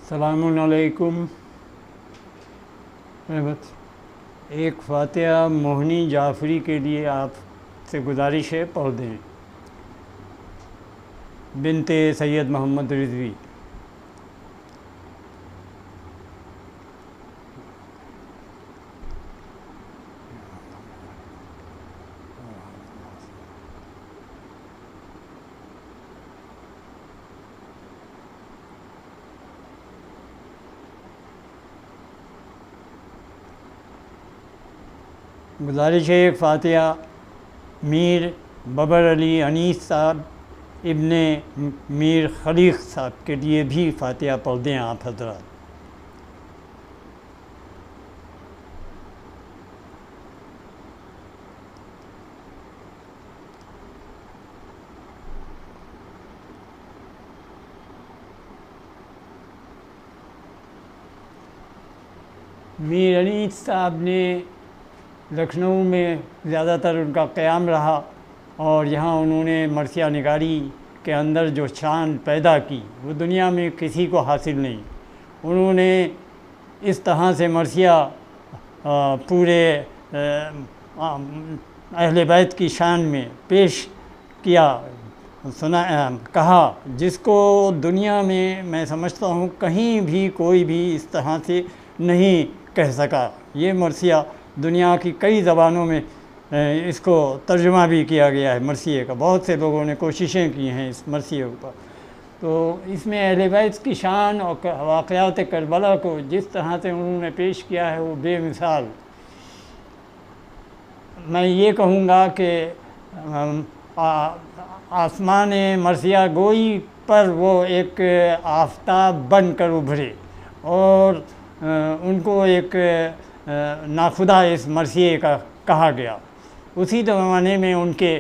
السلام علیکم رحمت۔ ایک فاتحہ موہنی جعفری کے لیے آپ سے گزارش ہے، پڑھ دیں۔ بنت سید محمد رضوی۔ گزارش ہے ایک فاتحہ میر ببر علی انیس صاحب ابن میر خلیق صاحب کے لیے بھی فاتحہ پڑھ دیں آپ حضرات۔ میر انیس صاحب نے لکھنؤ میں زیادہ تر ان کا قیام رہا، اور یہاں انہوں نے مرثیہ نگاری کے اندر جو شان پیدا کی وہ دنیا میں کسی کو حاصل نہیں۔ انہوں نے اس طرح سے مرثیہ پورے اہل بیت کی شان میں پیش کیا، کہا، جس کو دنیا میں سمجھتا ہوں کہیں بھی کوئی بھی اس طرح سے نہیں کہہ سکا۔ یہ مرثیہ دنیا کی کئی زبانوں میں اس کو ترجمہ بھی کیا گیا ہے مرثیے کا، بہت سے لوگوں نے کوششیں کی ہیں اس مرثیے پر۔ تو اس میں اہل بیت کی شان اور واقعات کربلا کو جس طرح سے انہوں نے پیش کیا ہے وہ بے مثال۔ میں یہ کہوں گا کہ آسمان مرثیہ گوئی پر وہ ایک آفتاب بن کر ابھرے، اور ان کو ایک ناخدا اس مرثیے کا کہا گیا۔ اسی زمانے میں ان کے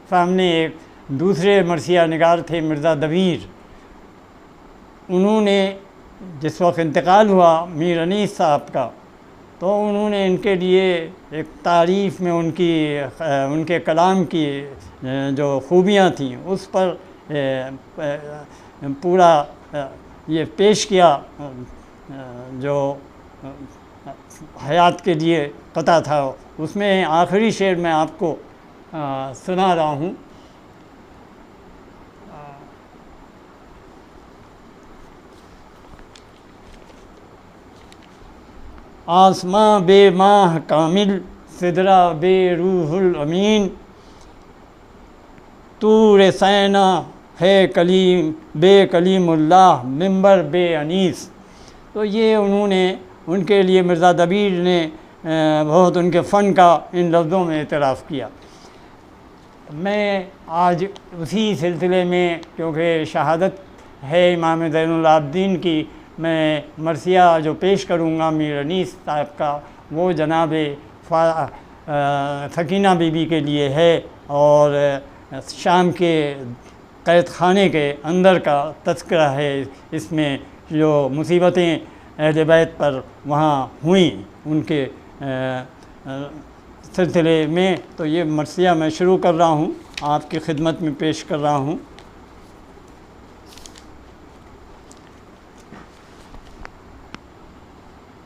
سامنے ایک دوسرے مرثیہ نگار تھے مرزا دبیر۔ انہوں نے جس وقت انتقال ہوا میر انیس صاحب کا، تو انہوں نے ان کے لیے ایک تعریف میں ان کے کلام کی جو خوبیاں تھیں اس پر پورا یہ پیش کیا جو حیات کے لیے قطع تھا۔ اس میں آخری شعر میں آپ کو سنا رہا ہوں۔ آسماں بے ماہ کامل، سدرہ بے روح الامین، طور سینا ہے کلیم بے کلیم اللہ، منبر بے انیس۔ تو یہ انہوں نے ان کے لیے مرزا دبیر نے بہت ان کے فن کا ان لفظوں میں اعتراف کیا۔ میں آج اسی سلسلے میں، کیونکہ شہادت ہے امام زین العابدین کی، میں مرثیہ جو پیش کروں گا میر انیس صاحب کا، وہ جناب سکینہ بی بی کے لیے ہے، اور شام کے قید خانے کے اندر کا تذکرہ ہے۔ اس میں جو مصیبتیں اہل بیت پر وہاں ہوئیں ان کے سلسلے میں، تو یہ مرثیہ میں شروع کر رہا ہوں، آپ کی خدمت میں پیش کر رہا ہوں۔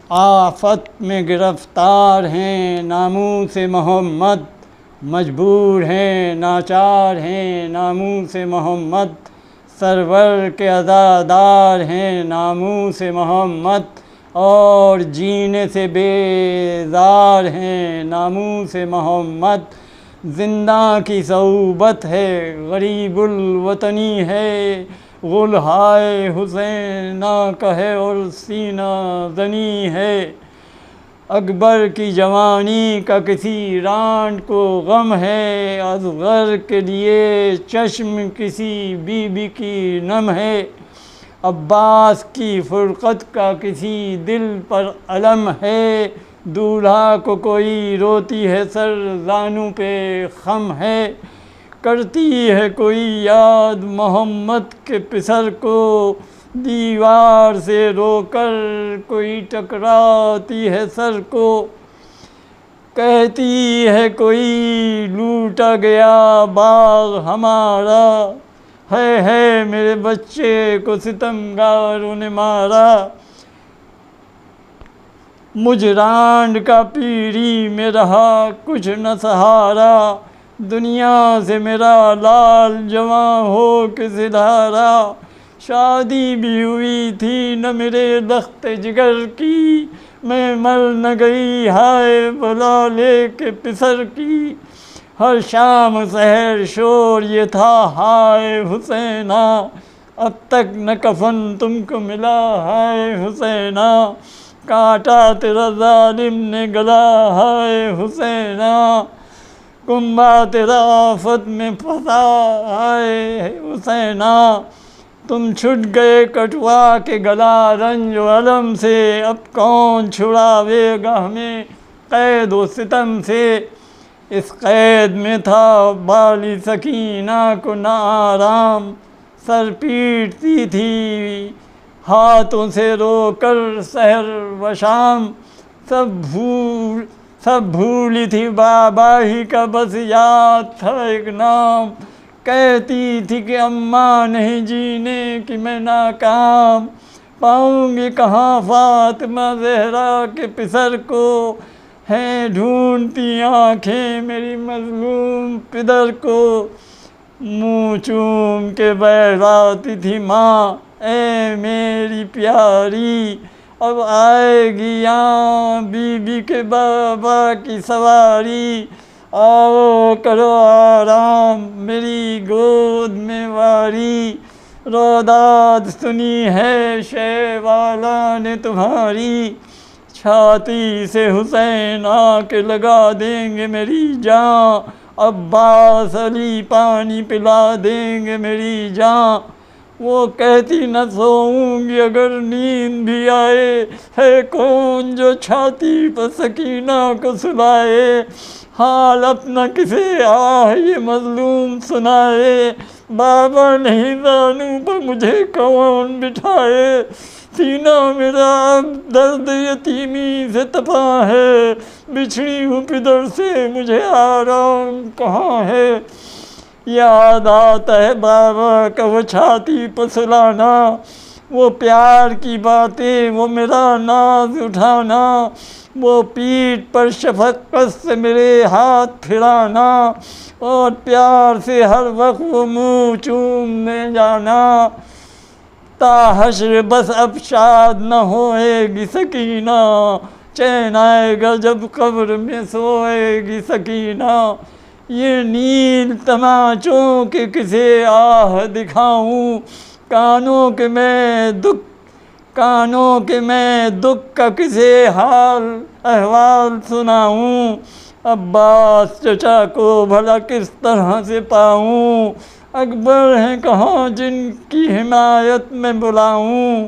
آفت میں گرفتار ہیں ناموس محمد، مجبور ہیں ناچار ہیں ناموس محمد، سرور کے عزادار ہیں ناموس محمد، اور جینے سے بیزار ہیں ناموس محمد، زندہ کی صعوبت ہے غریب الوطنی ہے، غلہائے حسین نہ کہے اور سینہ زنی ہے، اکبر کی جوانی کا کسی رانڈ کو غم ہے، اصغر کے لیے چشم کسی بی بی کی نم ہے، عباس کی فرقت کا کسی دل پر علم ہے، دولہا کو کوئی روتی ہے سر زانو پہ خم ہے، کرتی ہے کوئی یاد محمد کے پسر کو، دیوار سے رو کر کوئی ٹکراتی ہے سر کو، کہتی ہے کوئی لوٹا گیا باغ ہمارا، ہے میرے بچے کو ستمگاروں نے مارا، مجھ رانڈ کا پیری میں رہا کچھ نہ سہارا، دنیا سے میرا لال جواں ہو کے سدھارا، شادی بھی ہوئی تھی نہ میرے لخت جگر کی، میں مر نہ گئی ہائے بلا لے کے پسر کی، ہر شام سحر شور یہ تھا ہائے حسینہ، اب تک نہ کفن تم کو ملا ہائے حسینہ، کاٹا تیرا ظالم نے گلا ہائے حسینہ، کنبہ تیرا آفت میں پھنسا ہائے حسینہ، تم چھٹ گئے کٹوا کے گلا رنج و الم سے، اب کون چھڑاوے گا ہمیں قید و ستم سے، اس قید میں تھا بالی سکینہ کو نہ آرام، سر پیٹتی تھی ہاتھوں سے رو کر سحر و شام، سب بھولی تھی بابا ہی کا بس یاد تھا ایک نام، کہتی تھی کہ اماں نہیں جینے کی میں ناکام، پاؤں گی کہاں فاطمہ زہرا کے پسر کو، ہیں ڈھونڈتی آنکھیں میری مظلوم پدر کو، منہ چوم کے بہلاتی تھی ماں اے میری پیاری، اب آئے گی یہاں بی بی کے بابا کی سواری، آؤ کرو آرام میری گود میں واری، روداد سنی ہے شہ والا نے تمہاری، چھاتی سے حسین آ کے لگا دیں گے میری جان، عباس علی پانی پلا دیں گے میری جان، وہ کہتی نہ سوؤں گی اگر نیند بھی آئے، ہے کون جو چھاتی پر سکینہ کو سلائے، حال اپنا کسے یہ مظلوم سنائے، بابا نہیں زانوں پر مجھے کون بٹھائے، سینہ میرا اب درد یتیمی سے تپا ہے، بچھڑی ہوں پدر سے مجھے آرام کہاں ہے، یاد آتا ہے بابا کا وہ چھاتی پر سلانا، وہ پیار کی باتیں وہ میرا ناز اٹھانا، وہ پیٹھ پر شفقت سے میرے ہاتھ پھرانا، اور پیار سے ہر وقت وہ منہ چومنے جانا، تا حشر بس اب شاد نہ ہوئے گی سکینہ، چین آئے گا جب قبر میں سوئے گی سکینہ، یہ نیل تماچوں کے کسے آہ دکھاؤں، کانوں کے میں دکھ کا کسے حال احوال سناؤں، عباس چچا کو بھلا کس طرح سے پاؤں، اکبر ہیں کہاں جن کی حمایت میں بلاؤں،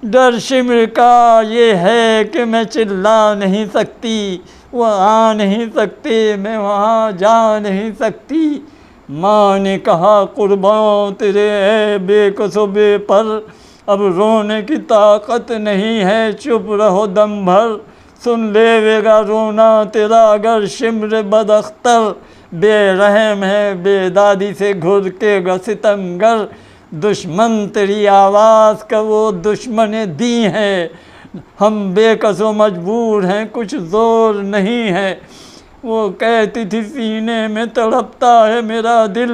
ڈر شمر کا یہ ہے کہ میں چلا نہیں سکتی، وہ آ نہیں سکتے میں وہاں جا نہیں سکتی، ماں نے کہا قرباں تیرے اے بے کس و بے پر، اب رونے کی طاقت نہیں ہے چپ رہو دم بھر، سن لے گا رونا تیرا اگر شمر بد اختر، بے رحم ہے بے دادی سے گھر کے گا ستمگر، دشمن تیری آواز کا وہ دشمن دی ہے، ہم بے کس و مجبور ہیں کچھ زور نہیں ہے، وہ کہتی تھی سینے میں تڑپتا ہے میرا دل،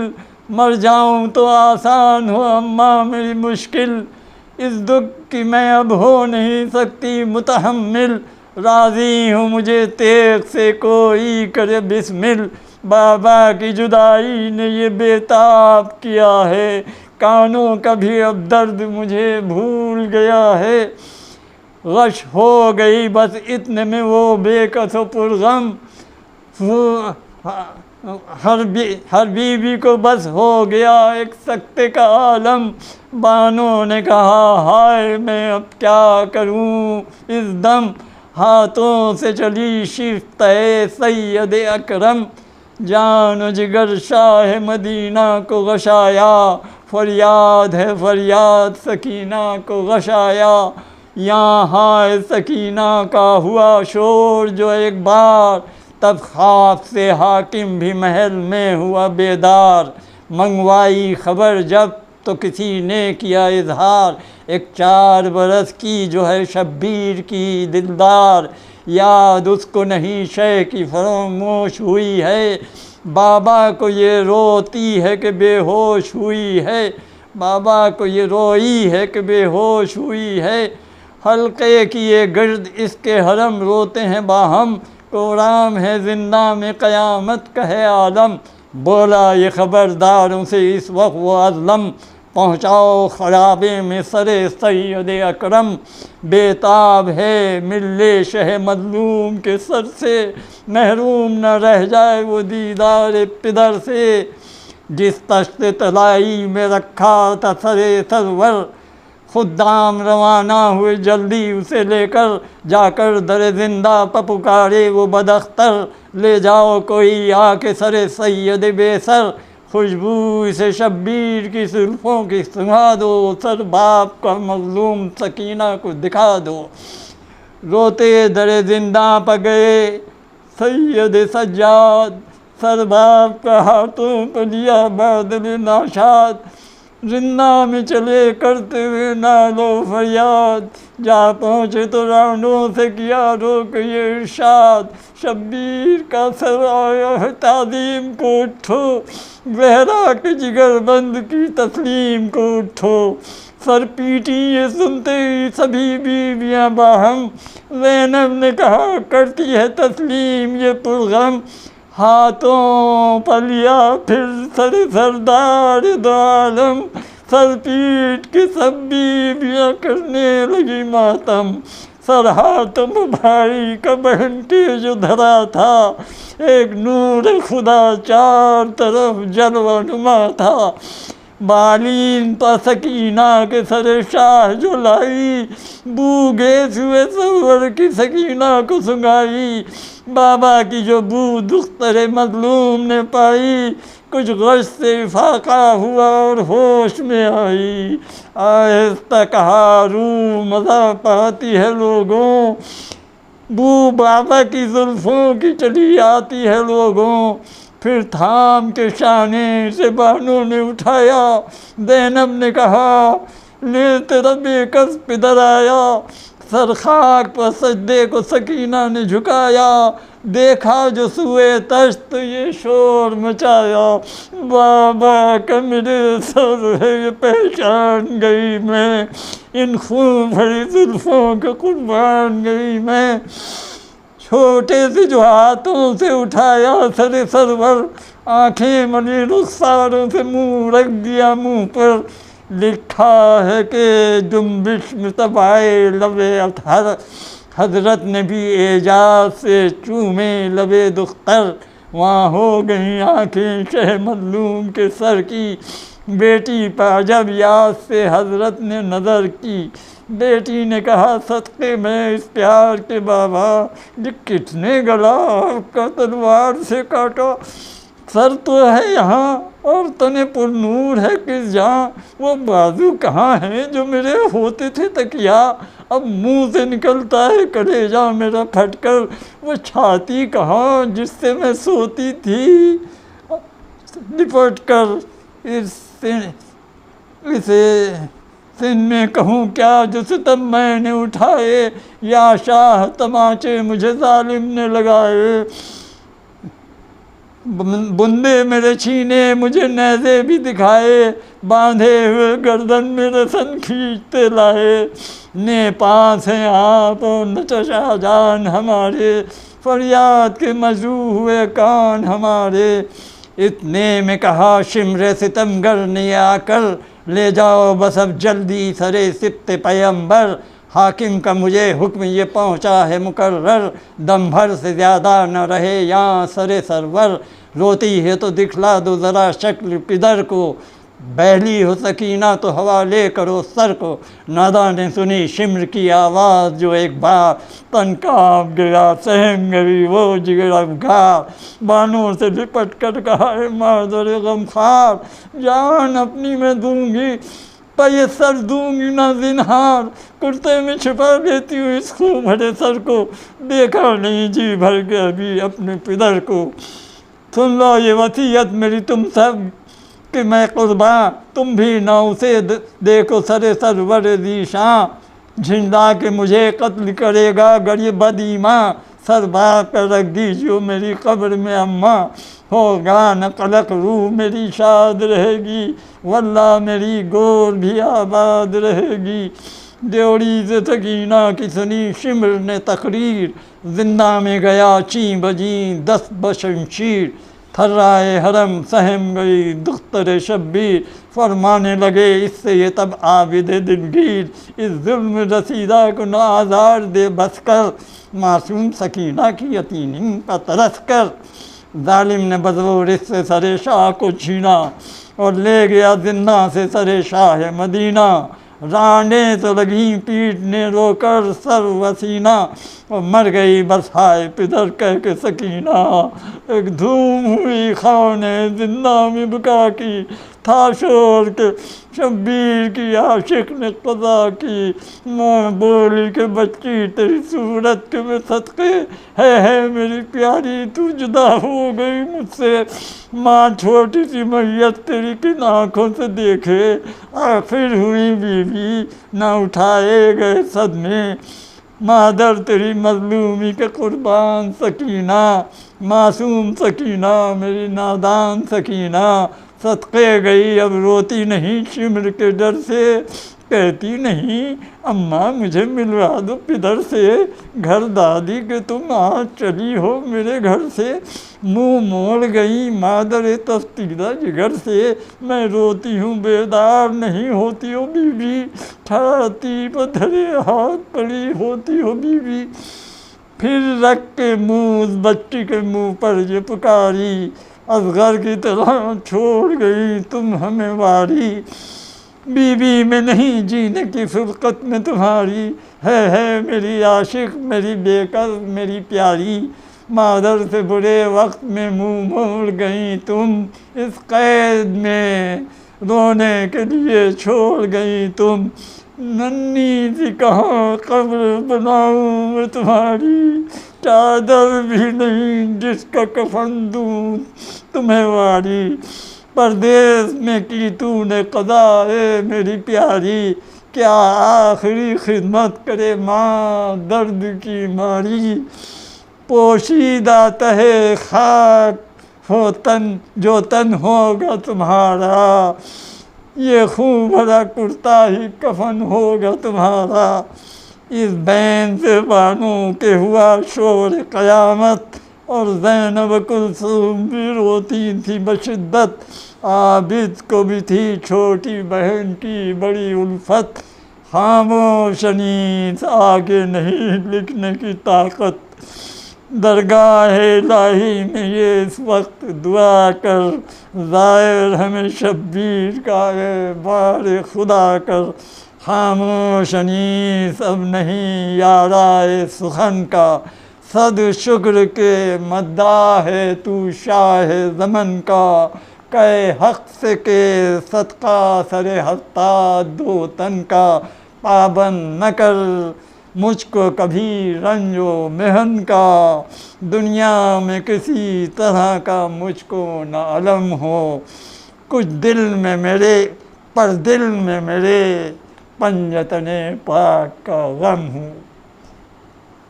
مر جاؤں تو آسان ہو اماں میری مشکل، اس دکھ کی میں اب ہو نہیں سکتی متحمل، راضی ہوں مجھے تیغ سے کوئی کرے بسمل، بابا کی جدائی نے یہ بے تاب کیا ہے، کانوں کا بھی اب درد مجھے بھول گیا ہے، غش ہو گئی بس اتنے میں وہ بے کس و پرغم، ہر بیوی کو بس ہو گیا ایک سکتے کا عالم، بانوں نے کہا ہائے میں اب کیا کروں اس دم، ہاتھوں سے چلی شفت سید اکرم، جان و جگر شاہ مدینہ کو غشایا، فریاد ہے فریاد سکینہ کو غشایا، یہاں ہائے سکینہ کا ہوا شور جو ایک بار، تب خواب سے حاکم بھی محل میں ہوا بیدار، منگوائی خبر جب تو کسی نے کیا اظہار، ایک 4 برس کی جو ہے شبیر کی دلدار، یاد اس کو نہیں شے کی فراموش ہوئی ہے، بابا کو یہ روتی ہے کہ بے ہوش ہوئی ہے، بابا کو یہ روئی ہے کہ بے ہوش ہوئی ہے، حلقے کیے گرد اس کے حرم روتے ہیں باہم، کوڑام ہے زندہ میں قیامت کا ہے عالم، بولا یہ خبرداروں سے اس وقت وہ ازلم، پہنچاؤ خرابے میں سر سید اکرم، بےتاب ہے ملے شہ مظلوم کے سر سے، محروم نہ رہ جائے وہ دیدار پدر سے، جس تشت طلائی میں رکھا تھا سر سرور، خدام روانہ ہوئے جلدی اسے لے کر، جا کر در زندہ پکارے وہ بداختر، لے جاؤ کوئی آ کے سر سید بے سر، خوشبو اسے شبیر کی زلفوں کی سنگھا دو، سر باپ کا مظلوم سکینہ کو دکھا دو، روتے در زندہ پہ گئے سید سجاد، سر باپ کا ہاتھوں پہ لیا بادل ناشاد، زندہ میں چلے کرتے ہوئے نال و فریاد، جا پہنچے تو رانوں سے کیا روک یہ ارشاد، شبیر کا سر آیا ہے تعظیم کو اٹھو، زہرا کے جگر بند کی تسلیم کو اٹھو، سر پیٹی یہ سنتے ہی سبھی بیویاں باہم، زینب نے کہا کرتی ہے تسلیم یہ پرغم، ہاتھوں پر لیا پھر سر سردار دو عالم، سر پیٹ کے سب بیویاں کرنے لگی ماتم، سر ہاتم بھائی کا بہن کے جو دھرا تھا، ایک نور خدا 4 طرف جلوہ نما تھا، بالین پا سکینہ کے سر شاہ جو لائی، بو گیس ہوئے سرور کی سکینہ کو سنگائی، بابا کی جو بو دختر مظلوم نے پائی، کچھ غش سے فاقہ ہوا اور ہوش میں آئی، آہستہ کہا روح مزہ پاتی ہے لوگوں، بو بابا کی زلفوں کی چلی آتی ہے لوگوں، پھر تھام کے شانے سے بانوں نے اٹھایا، زینب نے کہا لے تیرا بے کس پدر آیا، سر خاک پر سجدے کو سکینہ نے جھکایا، دیکھا جو سوئے تشت یہ شور مچایا، بابا کا میرے سر ہے یہ پہچان گئی میں، ان خون بھری زلفوں کے قربان گئی میں، چھوٹے سے جو ہاتھوں سے اٹھایا سر سرور، آنکھیں ملی رخساروں سے منہ رکھ دیا منہ پر، لکھا ہے کہ جنبش میں تبائے لب اطہر، حضرت نے بھی اعجاز سے چومے لب دختر، وہاں ہو گئیں آنکھیں شہ مظلوم کے سر کی، بیٹی پہ عجب یاد سے حضرت نے نظر کی، بیٹی نے کہا صدقے میں اس پیار کے بابا، یہ کتنے گلا آپ کا تلوار سے کاٹا، سر تو ہے یہاں اور تن پر نور ہے کس جہاں، وہ بازو کہاں ہیں جو میرے ہوتے تھے تکیا، اب منہ سے نکلتا ہے کلیجہ میرا پھٹ کر، وہ چھاتی کہاں جس سے میں سوتی تھی لپٹ کر، اسے سن میں کہوں کیا جو ستم میں نے اٹھائے، یا شاہ تماچے مجھے ظالم نے لگائے، بندے میرے چھینے مجھے نیزے بھی دکھائے، باندھے ہوئے گردن میں رسن کھینچتے لائے، نے پاس ہیں آپ اور نہ چشا جان ہمارے، فریاد کے مجروح ہوئے کان ہمارے، اتنے میں کہا شمر ستمگر نے آ کر، لے جاؤ بس اب جلدی سرے سبط پیمبر، حاکم کا مجھے حکم یہ پہنچا ہے مقرر، دم بھر سے زیادہ نہ رہے یہاں سر سرور، روتی ہے تو دکھلا دو ذرا شکل پدر کو، بہلی ہو سکینہ تو حوالے کرو سر کو، نادا نے سنی شمر کی آواز جو ایک بار، تن کانپ گیا سہم گئی وہ جگر افگار، بانوں سے لپٹ کر کہا ہے مادر غمخوار، جان اپنی میں دوں گی یہ سر دوں گی نہ زنہار، کرتے میں چھپا لیتی ہوں اس خون بھرے سر کو، دیکھا نہیں جی بھر کے ابھی اپنے پدر کو، سن لو یہ وصیت میری تم سب، کہ میں قرباں تم بھی نہ اسے دیکھو سر سرور ذیشاں، جھنڈا کے مجھے قتل کرے گا گر یہ بد ایماں، سر بار پر رکھ دیجیو میری قبر میں اماں، ہوگا نہ قلق روح میری شاد رہے گی، واللہ میری گور بھی آباد رہے گی۔ دیوڑی سے سکینہ کی سنی شمر نے تقریر، زندہ میں گیا چیں بجیں دست بشمشیر، تھرائے حرم سہم گئی دختر شبیر، فرمانے لگے اس سے یہ تب عابد دلگیر، اس ظلم رسیدہ کو نہ آزار دے بس کر، معصوم سکینہ کی یتیم کا ترس کر۔ ظالم نے بزور اس سے سر شاہ کو چھینا، اور لے گیا زندہ سے سر شاہ مدینہ، رانیں تو لگیں پیٹنے رو کر سر و سینہ، اور مر گئی بس ہائے پدر کہہ کے سکینہ۔ ایک دھوم ہوئی خانے زندہ میں بکا کی، تھا شور کے شبیر کی عاشق نے قضا کی، ماں بولی کہ بچی تیری صورت کے میں صدقے، ہے میری پیاری تو جدا ہو گئی مجھ سے، ماں چھوٹی سی میت تیری کن آنکھوں سے دیکھے، آخر ہوئی بیوی نہ اٹھائے گئے صدمے، مادر تیری مظلومی کے قربان سکینہ، معصوم سکینہ میری نادان سکینہ، صدقے گئی اب روتی نہیں شمر کے ڈر سے، کہتی نہیں اماں مجھے ملوا دو پدر سے، گھر دادی کہ تم آج چلی ہو میرے گھر سے، منہ موڑ گئی مادر تفتیدہ جگر سے، میں روتی ہوں بیدار نہیں ہوتی ہو بیوی، چھاتی پتھرے ہاتھ پڑی ہوتی ہو بیوی، پھر رکھ کے منہ اس بچی کے منہ پر یہ پکاری، اصغر کی طرح چھوڑ گئی تم ہمیں واری، بیوی میں نہیں جینے کی فرقت میں تمہاری، ہے میری عاشق میری بے کس میری پیاری، مادر سے برے وقت میں منہ موڑ گئی تم، اس قید میں رونے کے لیے چھوڑ گئی تم، ننھی سی کہاں قبر بناؤں میں تمہاری، چادر بھی نہیں جس کا کفن دوں تمہیں واری، پردیس میں کی تو نے قضا اے میری پیاری، کیا آخری خدمت کرے ماں درد کی ماری، پوشیدہ تہے خاک ہو تن جو تن ہوگا تمہارا، یہ خون بھرا کرتا ہی کفن ہوگا تمہارا، اس بین سے بانوں کے ہوا شور قیامت، اور زینب کلثوم بھی روتی تھی بشدت، عابد کو بھی تھی چھوٹی بہن کی بڑی الفت، خاموش انیس آگے نہیں لکھنے کی طاقت، درگاہ الہی میں یہ اس وقت دعا کر، ظاہر ہمیں شبیر کا اے بار خدا کر، خاموش انیس اب نہیں یارائے سخن کا، صد شکر کے مداح ہے تو شاہ زمن کا، کہ حق سے کہ صدقہ سر ہفتاد دو تن کا، پابند نہ کر مجھ کو کبھی رنج و محن کا، دنیا میں کسی طرح کا مجھ کو نہ علم ہو، کچھ دل میں میرے پر دل میں میرے پنجتن پاک کا غم ہوں۔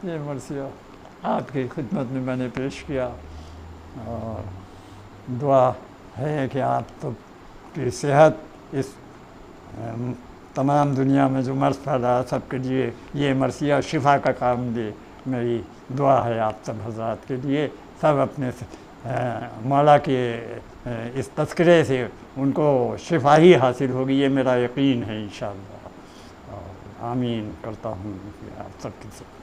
یہ مرثیہ آپ کی خدمت میں نے پیش کیا، اور دعا ہے کہ آپ سب کی صحت اس تمام دنیا میں جو مرض پھیلا سب کے لیے یہ مرثیہ شفا کا کام دے، میری دعا ہے آپ سب حضرات کے لیے، سب اپنے مولا کے اس تذکرے سے ان کو شفا ہی حاصل ہوگی، یہ میرا یقین ہے انشاءاللہ، اور آمین کرتا ہوں آپ سب کے ساتھ۔